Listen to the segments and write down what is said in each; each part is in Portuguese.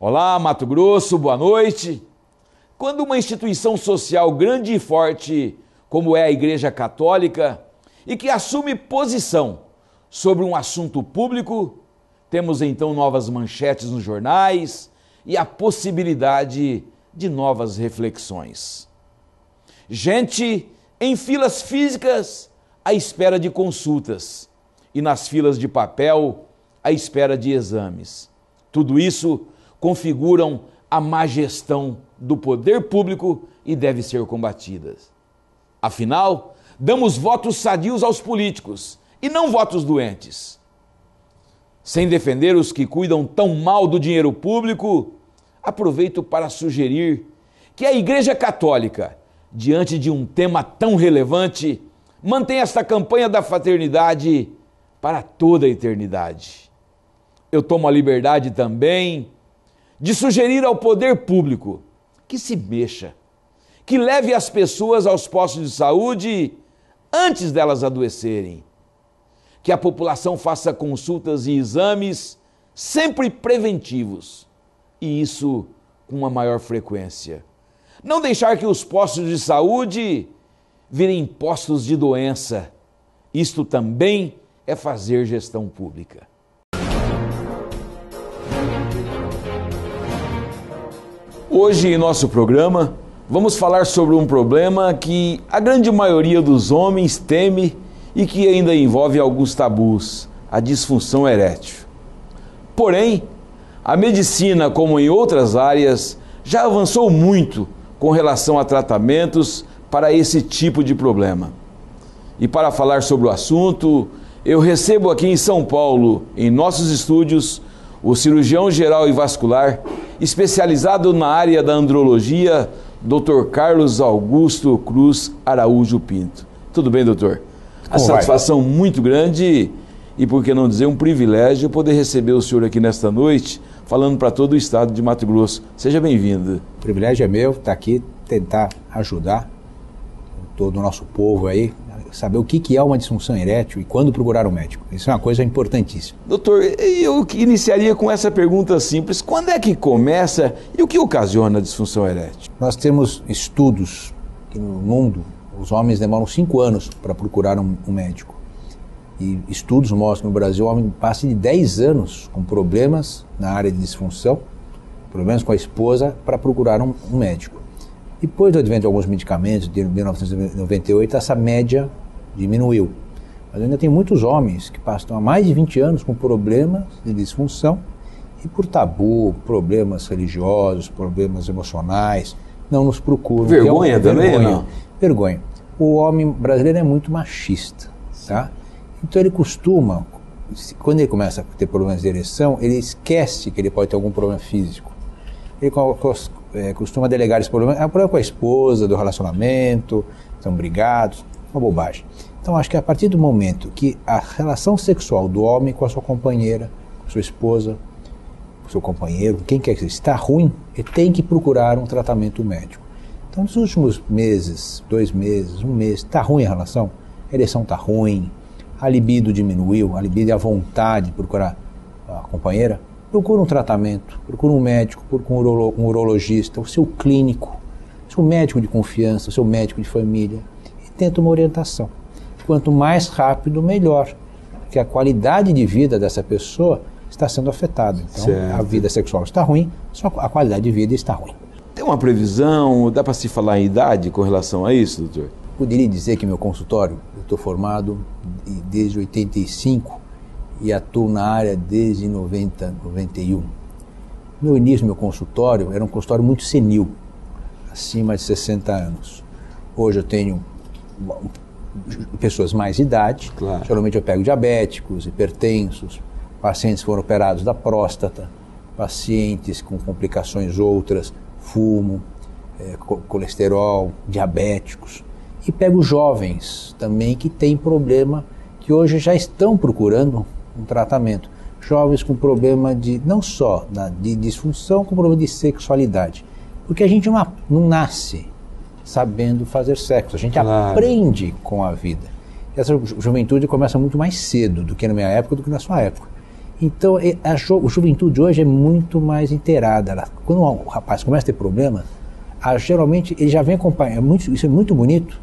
Olá, Mato Grosso, boa noite. Quando uma instituição social grande e forte, como é a Igreja Católica, e que assume posição sobre um assunto público, temos então novas manchetes nos jornais e a possibilidade de novas reflexões. Gente em filas físicas à espera de consultas e nas filas de papel à espera de exames. Tudo isso configuram a má gestão do poder público e deve ser combatida. Afinal, damos votos sadios aos políticos e não votos doentes. Sem defender os que cuidam tão mal do dinheiro público, aproveito para sugerir que a Igreja Católica, diante de um tema tão relevante, mantenha esta campanha da fraternidade para toda a eternidade. Eu tomo a liberdade também de sugerir ao poder público que se mexa, que leve as pessoas aos postos de saúde antes delas adoecerem, que a população faça consultas e exames sempre preventivos, e isso com uma maior frequência. Não deixar que os postos de saúde virem postos de doença. Isto também é fazer gestão pública. Hoje, em nosso programa, vamos falar sobre um problema que a grande maioria dos homens teme e que ainda envolve alguns tabus: a disfunção erétil. Porém, a medicina, como em outras áreas, já avançou muito com relação a tratamentos para esse tipo de problema. E para falar sobre o assunto, eu recebo aqui em São Paulo, em nossos estúdios, o cirurgião geral e vascular, especializado na área da andrologia, Dr. Carlos Augusto Cruz Araújo Pinto. Tudo bem, doutor? A satisfação muito grande e, por que não dizer, um privilégio poder receber o senhor aqui nesta noite, falando para todo o estado de Mato Grosso. Seja bem-vindo. O privilégio é meu estar aqui, tentar ajudar todo o nosso povo aí, saber o que é uma disfunção erétil e quando procurar um médico. Isso é uma coisa importantíssima. Doutor, eu iniciaria com essa pergunta simples. Quando é que começa e o que ocasiona a disfunção erétil? Nós temos estudos que no mundo os homens demoram 5 anos para procurar um médico. E estudos mostram que no Brasil o homem passa de 10 anos com problemas na área de disfunção, problemas com a esposa, para procurar um médico. Depois do advento de alguns medicamentos, de 1998, essa média diminuiu. Mas ainda tem muitos homens que passam há mais de 20 anos com problemas de disfunção e por tabu, problemas religiosos, problemas emocionais, não nos procuram. Vergonha também, não? Vergonha. O homem brasileiro é muito machista, tá? Então ele costuma, quando ele começa a ter problemas de ereção, ele esquece que ele pode ter algum problema físico. Ele costuma delegar esse problema, é um problema com a esposa, do relacionamento, estão brigados, uma bobagem. Então acho que a partir do momento que a relação sexual do homem com a sua companheira, com a sua esposa, com o seu companheiro, quem quer que seja, está ruim, ele tem que procurar um tratamento médico. Então nos últimos meses, 2 meses, 1 mês, está ruim a relação, a ereção está ruim, a libido diminuiu, a libido e a vontade de procurar a companheira, procura um tratamento, procura um médico, procura um urologista, o seu clínico, o seu médico de confiança, o seu médico de família, e tenta uma orientação. Quanto mais rápido, melhor, porque a qualidade de vida dessa pessoa está sendo afetada. Então, certo. A vida sexual está ruim, só a qualidade de vida está ruim. Tem uma previsão, dá para se falar em idade com relação a isso, doutor? Poderia dizer que meu consultório, eu estou formado desde 85, e atuo na área desde 90, 91. No início do meu consultório era um consultório muito senil, acima de 60 anos. Hoje eu tenho pessoas mais de idade, claro. Geralmente eu pego diabéticos, hipertensos, pacientes que foram operados da próstata, pacientes com complicações outras, fumo, colesterol, diabéticos. E pego jovens também que têm problema, que hoje já estão procurando um tratamento. Jovens com problema de, não só de disfunção, com problema de sexualidade. Porque a gente não nasce sabendo fazer sexo, a gente aprende com a vida. Essa juventude começa muito mais cedo do que na minha época, do que na sua época. Então, a juventude hoje é muito mais inteirada. Quando o rapaz começa a ter problema, geralmente ele já vem acompanhar, isso é muito bonito,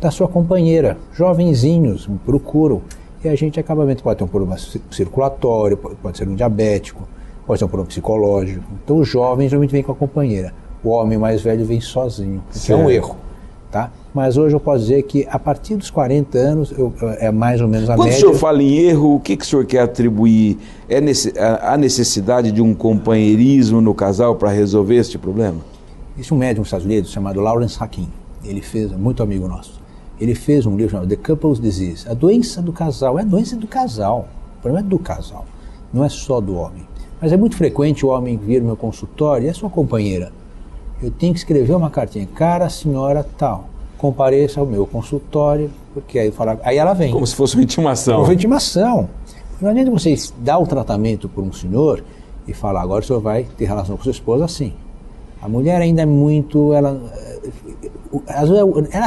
da sua companheira. Jovenzinhos procuram, e a gente acaba vendo que pode ter um problema circulatório, pode ser um diabético, pode ser um problema psicológico. Então, os jovens geralmente vêm com a companheira. O homem mais velho vem sozinho, que é um erro. Tá? Mas hoje eu posso dizer que a partir dos 40 anos é mais ou menos a média. Quando o senhor fala em erro, o que o senhor quer atribuir? A necessidade de um companheirismo no casal para resolver este problema? Existe um médico nos Estados Unidos chamado Lawrence Hakim. Ele fez, muito amigo nosso, ele fez um livro chamado The Couple's Disease. A doença do casal. É a doença do casal. O problema é do casal. Não é só do homem. Mas é muito frequente o homem vir no meu consultório e é sua companheira. Eu tenho que escrever uma cartinha, cara, senhora, tal, compareça ao meu consultório, porque aí ela vem. Como se fosse uma intimação. Como uma intimação. Não adianta você dar o tratamento por um senhor e falar, agora o senhor vai ter relação com sua esposa assim. A mulher ainda é muito, ela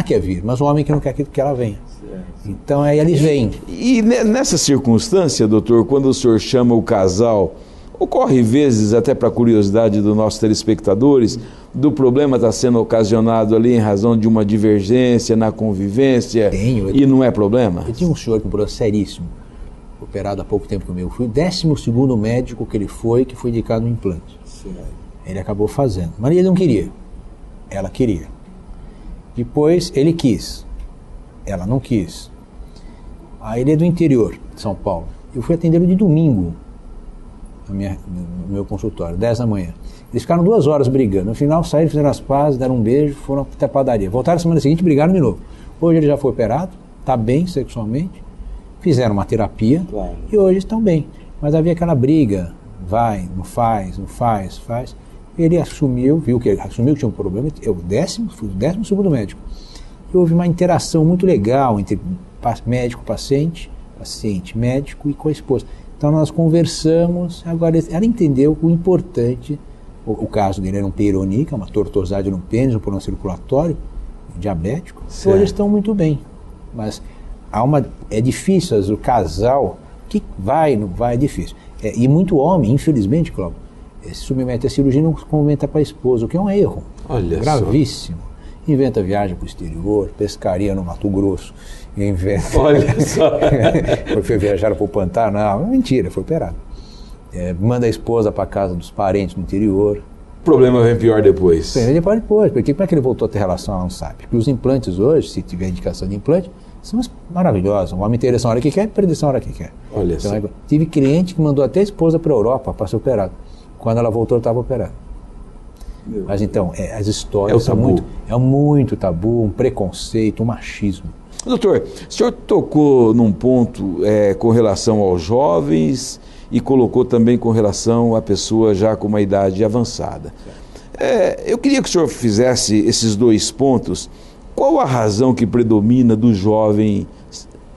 quer vir, mas o homem que não quer que ela venha. Então aí eles vêm. E nessa circunstância, doutor, quando o senhor chama o casal, ocorre vezes, até para curiosidade dos nossos telespectadores, do problema estar sendo ocasionado ali em razão de uma divergência na convivência e não é problema? Eu tinha um senhor com um problema seríssimo, operado há pouco tempo comigo. Fui o 12º médico que ele foi, que foi indicado no implante. Ele acabou fazendo, mas ele não queria. Ela queria. Depois ele quis. Ela não quis. Aí ele é do interior de São Paulo. Eu fui atendê-lo de domingo no meu consultório, 10 da manhã. Eles ficaram 2 horas brigando. No final saíram, fizeram as pazes, deram um beijo, foram até a padaria. Voltaram na semana seguinte e brigaram de novo. Hoje ele já foi operado, está bem sexualmente, fizeram uma terapia e hoje estão bem. Mas havia aquela briga, vai, não faz. Ele assumiu, viu que tinha um problema, eu fui o 12º médico. E houve uma interação muito legal entre médico-paciente, paciente-médico e com a esposa. Então nós conversamos, agora ela entendeu o importante, o caso dele era um peironica, uma tortuosidade no pênis, um problema circulatório, diabético, então eles estão muito bem. Mas é difícil, o casal, que vai, não vai, é difícil. E muito homem, infelizmente, Cláudio, se submete à cirurgia e não comenta para a esposa, o que é um erro. Olha gravíssimo. Só. Inventa viagem para o exterior, pescaria no Mato Grosso, Olha só. Foi viajar para o Pantanal, mentira, foi operado. Manda a esposa para a casa dos parentes no interior. O problema vem pior depois. Depois, porque como é que ele voltou a ter relação, ela não sabe. Porque os implantes hoje, se tiver indicação de implante, são maravilhosos. O homem tem ereção a hora que quer e perdição a hora que quer. Olha então, só. Tive cliente que mandou até a esposa para a Europa para ser operado. Quando ela voltou, estava operado. Mas então, as histórias são muito tabu, um preconceito, um machismo. Doutor, o senhor tocou num ponto com relação aos jovens e colocou também com relação a pessoa já com uma idade avançada. Eu queria que o senhor fizesse esses 2 pontos. Qual a razão que predomina do jovem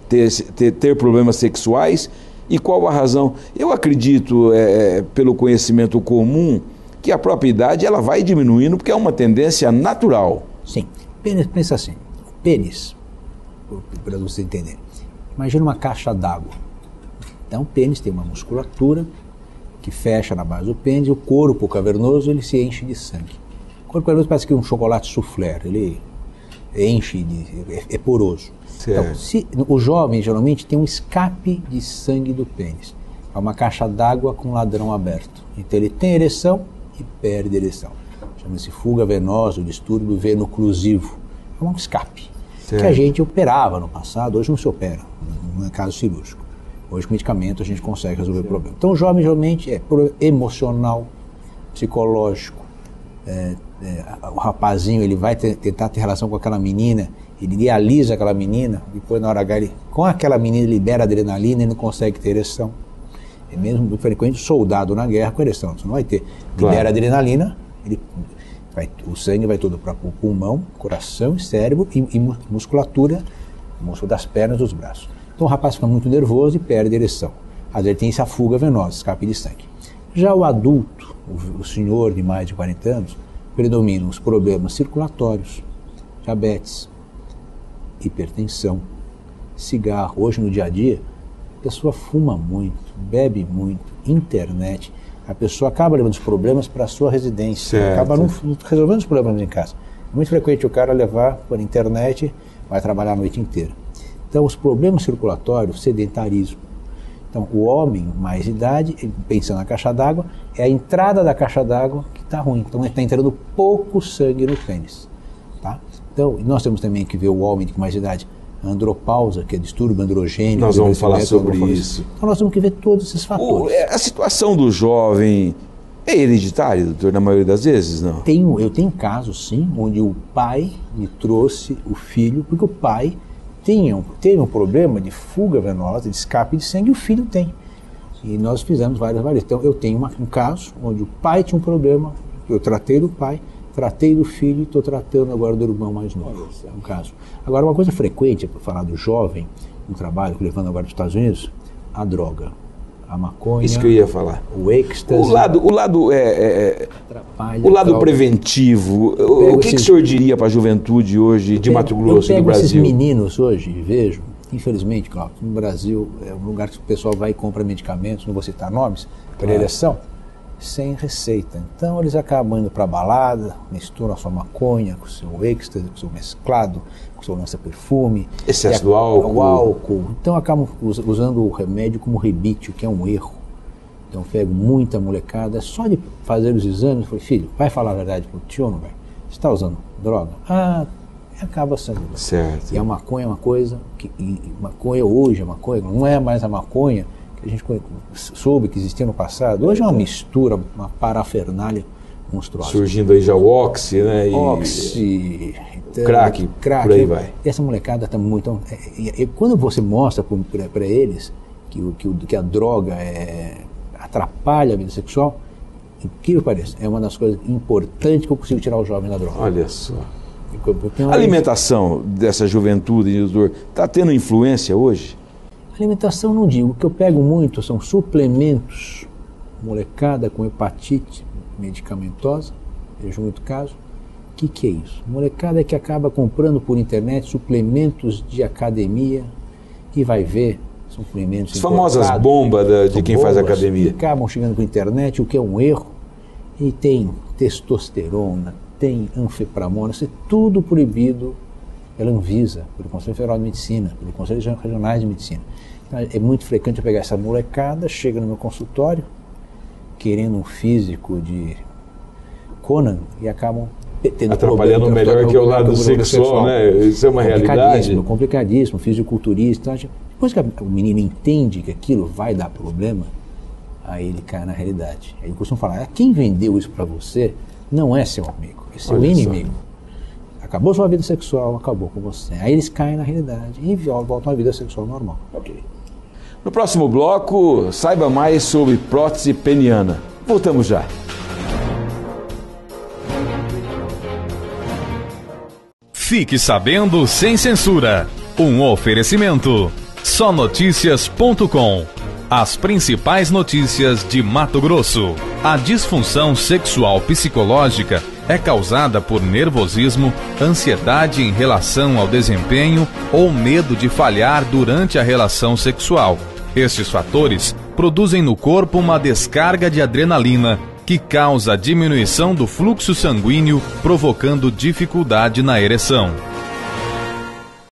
ter problemas sexuais e qual a razão? Eu acredito, pelo conhecimento comum, que a própria idade ela vai diminuindo porque é uma tendência natural. Sim. Pensa assim, o pênis, para você entender, imagina uma caixa d'água. Então o pênis tem uma musculatura que fecha na base do pênis e o corpo cavernoso ele se enche de sangue. O corpo cavernoso parece que um chocolate soufflé, ele enche, é poroso. Então, o jovem geralmente tem um escape de sangue do pênis. É uma caixa d'água com ladrão aberto. Então ele tem ereção e perde ereção. Chama-se fuga venosa, o distúrbio venoclusivo. É um escape. Que a gente operava no passado, hoje não se opera, não é caso cirúrgico. Hoje com medicamento a gente consegue resolver o problema. Então o jovem geralmente é emocional, psicológico. O rapazinho ele vai tentar ter relação com aquela menina, ele idealiza aquela menina, depois na hora H com aquela menina ele libera adrenalina e não consegue ter ereção. É mesmo muito frequente soldado na guerra com ereção, você não vai ter. Libera adrenalina, o sangue vai todo para o pulmão, coração, cérebro e musculatura, músculo das pernas e dos braços. Então o rapaz fica muito nervoso e perde a ereção. Às vezes tem essa fuga venosa, escape de sangue. Já o adulto, o senhor de mais de 40 anos, predominam os problemas circulatórios, diabetes, hipertensão, cigarro. Hoje no dia a dia, pessoa fuma muito, bebe muito, internet, a pessoa acaba levando os problemas para a sua residência, certo. Acaba não resolvendo os problemas em casa. É muito frequente o cara levar por internet, vai trabalhar a noite inteira. Então, os problemas circulatórios, sedentarismo. Então, o homem, mais idade, pensando na caixa d'água, é a entrada da caixa d'água que está ruim. Então, está entrando pouco sangue no pênis. Tá? Então, nós temos também que ver o homem com mais idade, andropausa, que é distúrbio androgênico. Nós vamos falar sobre isso. Então, nós temos que ver todos esses fatores. A situação do jovem é hereditária, doutor, na maioria das vezes, não? Eu tenho casos, sim, onde o pai me trouxe o filho, porque o pai teve um problema de fuga venosa, de escape de sangue, e o filho tem. E nós fizemos várias. Então, eu tenho um caso onde o pai tinha um problema, eu tratei do pai, tratei do filho e estou tratando agora do irmão mais novo. É um caso. Agora, uma coisa frequente, para falar do jovem, um trabalho que levando agora para os Estados Unidos, a droga, a maconha. Isso que eu ia falar. O êxtase. O lado atrapalha, o lado preventivo. O que o senhor diria para a juventude hoje de Mato Grosso e do Brasil? Esses meninos hoje, vejo, infelizmente, Cláudio, no Brasil é um lugar que o pessoal vai e compra medicamentos, não vou citar nomes, para ereção, sem receita. Então eles acabam indo para a balada, misturam a sua maconha com o seu êxtase, com o seu mesclado, com o seu lança-perfume. Excesso do álcool. O álcool. Então acabam usando o remédio como rebite, o que é um erro. Então eu pego muita molecada, só de fazer os exames, eu falei, filho, vai falar a verdade pro tio ou não vai? Você está usando droga? Acaba sendo. Certo. E a maconha é uma coisa, maconha hoje, a maconha não é mais a maconha que a gente soube que existia no passado. Hoje é uma mistura, uma parafernália monstruosa. Surgindo aí já o oxi, né? Oxi, crack, por aí vai. E essa molecada está muito... quando você mostra para eles que a droga atrapalha a vida sexual, o que parece? É uma das coisas importantes que eu consigo tirar o jovem da droga. Olha só. A alimentação dessa juventude, doutor, está tendo influência hoje? Alimentação não digo. O que eu pego muito são suplementos, molecada com hepatite medicamentosa, vejo muito caso. O que é isso? Molecada que acaba comprando por internet suplementos de academia e vai ver suplementos. As famosas bombas de quem faz academia. Acabam chegando por internet, o que é um erro, e tem testosterona, tem anfepramona, isso é tudo proibido pela Anvisa, pelo Conselho Federal de Medicina, pelo Conselho Regionais de Medicina. Então, é muito frequente eu pegar essa molecada, chega no meu consultório, querendo um físico de Conan, e acabam tendo atrapalhando melhor que o lado sexual, né? Isso é uma realidade. Complicadíssimo, fisiculturista. Depois que o menino entende que aquilo vai dar problema, aí ele cai na realidade. Aí eu costumo falar, quem vendeu isso para você não é seu amigo, é seu inimigo. Acabou sua vida sexual, acabou com você. Aí eles caem na realidade e voltam à vida sexual normal. Ok. No próximo bloco, saiba mais sobre prótese peniana. Voltamos já. Fique sabendo sem censura. Um oferecimento. Sonoticias.com. As principais notícias de Mato Grosso. A disfunção sexual psicológica é causada por nervosismo, ansiedade em relação ao desempenho ou medo de falhar durante a relação sexual. Estes fatores produzem no corpo uma descarga de adrenalina que causa diminuição do fluxo sanguíneo, provocando dificuldade na ereção.